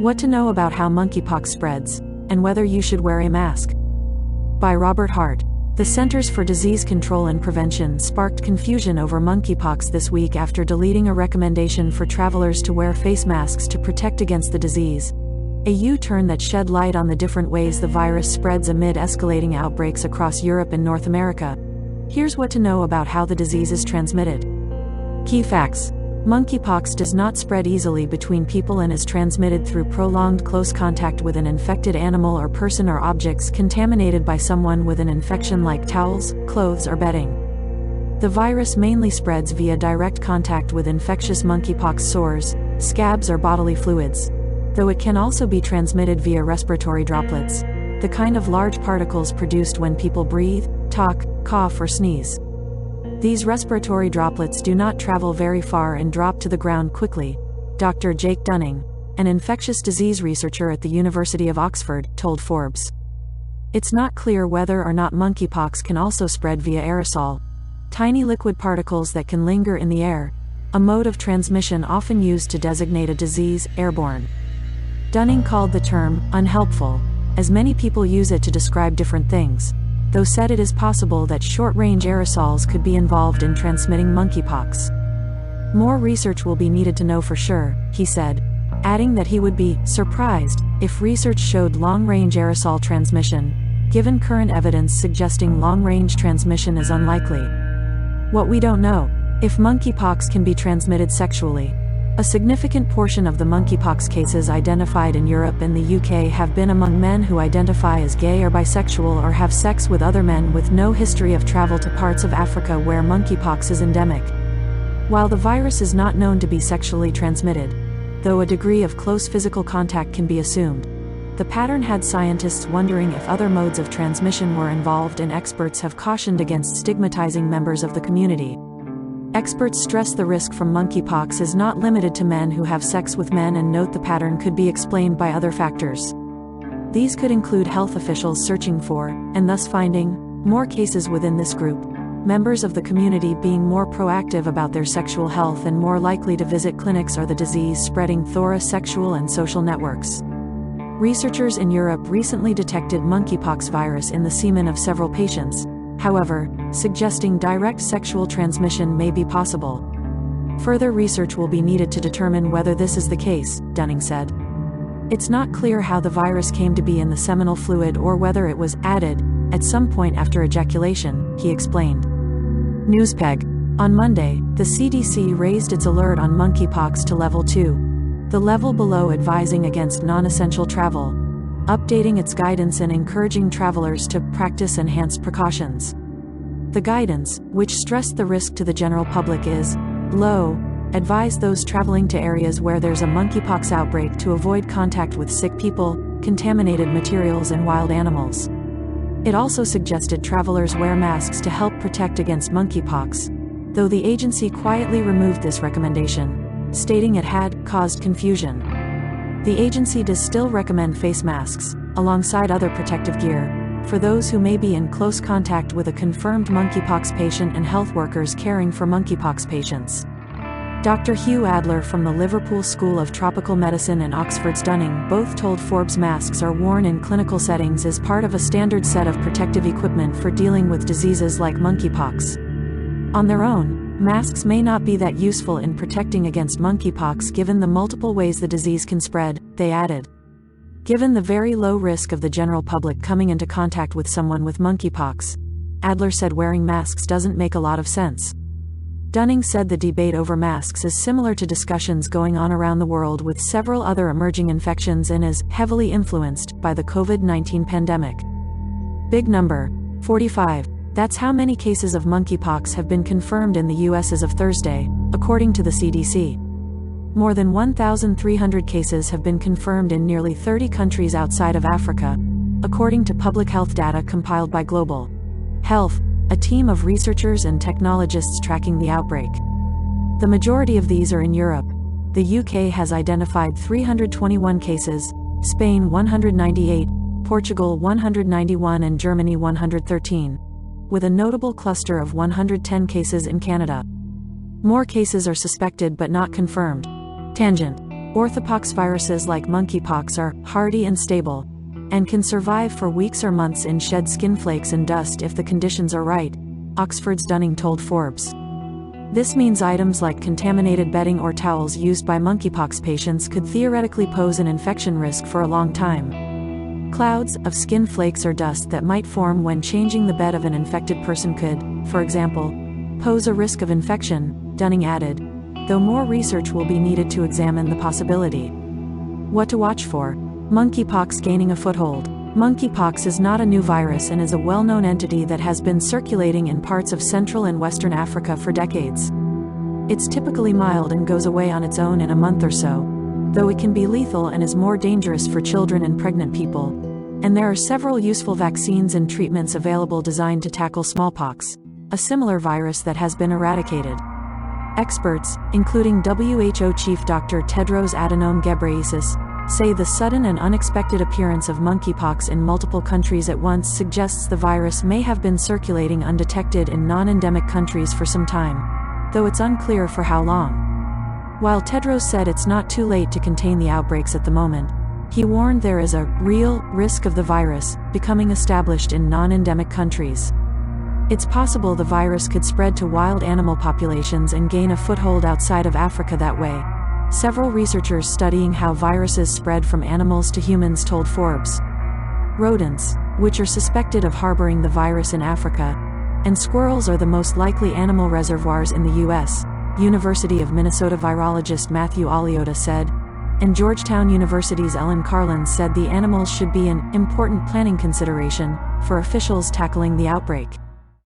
What to know about how monkeypox spreads, and whether you should wear a mask. By Robert Hart. The Centers for Disease Control and Prevention sparked confusion over monkeypox this week after deleting a recommendation for travelers to wear face masks to protect against the disease. A U-turn that shed light on the different ways the virus spreads amid escalating outbreaks across Europe and North America. Here's what to know about how the disease is transmitted. Key facts. Monkeypox does not spread easily between people and is transmitted through prolonged close contact with an infected animal or person or objects contaminated by someone with an infection like towels, clothes or bedding. The virus mainly spreads via direct contact with infectious monkeypox sores, scabs or bodily fluids, though it can also be transmitted via respiratory droplets, the kind of large particles produced when people breathe, talk, cough or sneeze. These respiratory droplets do not travel very far and drop to the ground quickly, Dr. Jake Dunning, an infectious disease researcher at the University of Oxford, told Forbes. It's not clear whether or not monkeypox can also spread via aerosol, tiny liquid particles that can linger in the air, a mode of transmission often used to designate a disease, airborne. Dunning called the term unhelpful, as many people use it to describe different things, though said it is possible that short-range aerosols could be involved in transmitting monkeypox. More research will be needed to know for sure, he said, adding that he would be surprised if research showed long-range aerosol transmission, given current evidence suggesting long-range transmission is unlikely. What we don't know: if monkeypox can be transmitted sexually. A significant portion of the monkeypox cases identified in Europe and the UK have been among men who identify as gay or bisexual or have sex with other men with no history of travel to parts of Africa where monkeypox is endemic. While the virus is not known to be sexually transmitted, though a degree of close physical contact can be assumed, the pattern had scientists wondering if other modes of transmission were involved, and experts have cautioned against stigmatizing members of the community. Experts stress the risk from monkeypox is not limited to men who have sex with men and note the pattern could be explained by other factors. These could include health officials searching for, and thus finding, more cases within this group, members of the community being more proactive about their sexual health and more likely to visit clinics, or the disease spreading through sexual and social networks. Researchers in Europe recently detected monkeypox virus in the semen of several patients, however, suggesting direct sexual transmission may be possible. Further research will be needed to determine whether this is the case, Dunning said. It's not clear how the virus came to be in the seminal fluid or whether it was added at some point after ejaculation, he explained. Newspeg. On Monday, the CDC raised its alert on monkeypox to level 2, the level below advising against non-essential travel, updating its guidance and encouraging travelers to practice enhanced precautions. The guidance, which stressed the risk to the general public, is low, advise those traveling to areas where there's a monkeypox outbreak to avoid contact with sick people, contaminated materials and wild animals. It also suggested travelers wear masks to help protect against monkeypox, though the agency quietly removed this recommendation, stating it had caused confusion. The agency does still recommend face masks, alongside other protective gear, for those who may be in close contact with a confirmed monkeypox patient and health workers caring for monkeypox patients. Dr. Hugh Adler from the Liverpool School of Tropical Medicine and Oxford's Dunning both told Forbes masks are worn in clinical settings as part of a standard set of protective equipment for dealing with diseases like monkeypox. On their own, masks may not be that useful in protecting against monkeypox given the multiple ways the disease can spread, they added. Given the very low risk of the general public coming into contact with someone with monkeypox, Adler said wearing masks doesn't make a lot of sense. Dunning said the debate over masks is similar to discussions going on around the world with several other emerging infections and is heavily influenced by the COVID-19 pandemic. Big number, 45. That's how many cases of monkeypox have been confirmed in the US as of Thursday, according to the CDC. More than 1,300 cases have been confirmed in nearly 30 countries outside of Africa, according to public health data compiled by Global Health, a team of researchers and technologists tracking the outbreak. The majority of these are in Europe. The UK has identified 321 cases, Spain 198, Portugal 191 and Germany 113, with a notable cluster of 110 cases in Canada. More cases are suspected but not confirmed. Tangent. Orthopox viruses like monkeypox are hardy and stable, and can survive for weeks or months in shed skin flakes and dust if the conditions are right, Oxford's Dunning told Forbes. This means items like contaminated bedding or towels used by monkeypox patients could theoretically pose an infection risk for a long time. Clouds of skin flakes or dust that might form when changing the bed of an infected person could, for example, pose a risk of infection, Dunning added, though more research will be needed to examine the possibility. What to watch for? Monkeypox gaining a foothold. Monkeypox is not a new virus and is a well-known entity that has been circulating in parts of Central and Western Africa for decades. It's typically mild and goes away on its own in a month or so, though it can be lethal and is more dangerous for children and pregnant people. And there are several useful vaccines and treatments available designed to tackle smallpox, a similar virus that has been eradicated. Experts, including WHO Chief Dr. Tedros Adhanom Ghebreyesus, say the sudden and unexpected appearance of monkeypox in multiple countries at once suggests the virus may have been circulating undetected in non-endemic countries for some time, though it's unclear for how long. While Tedros said it's not too late to contain the outbreaks at the moment, he warned there is a real risk of the virus becoming established in non-endemic countries. It's possible the virus could spread to wild animal populations and gain a foothold outside of Africa that way. Several researchers studying how viruses spread from animals to humans told Forbes. Rodents, which are suspected of harboring the virus in Africa, and squirrels are the most likely animal reservoirs in the U.S., University of Minnesota virologist Matthew Aliota said, and Georgetown University's Ellen Carlin said the animals should be an important planning consideration for officials tackling the outbreak.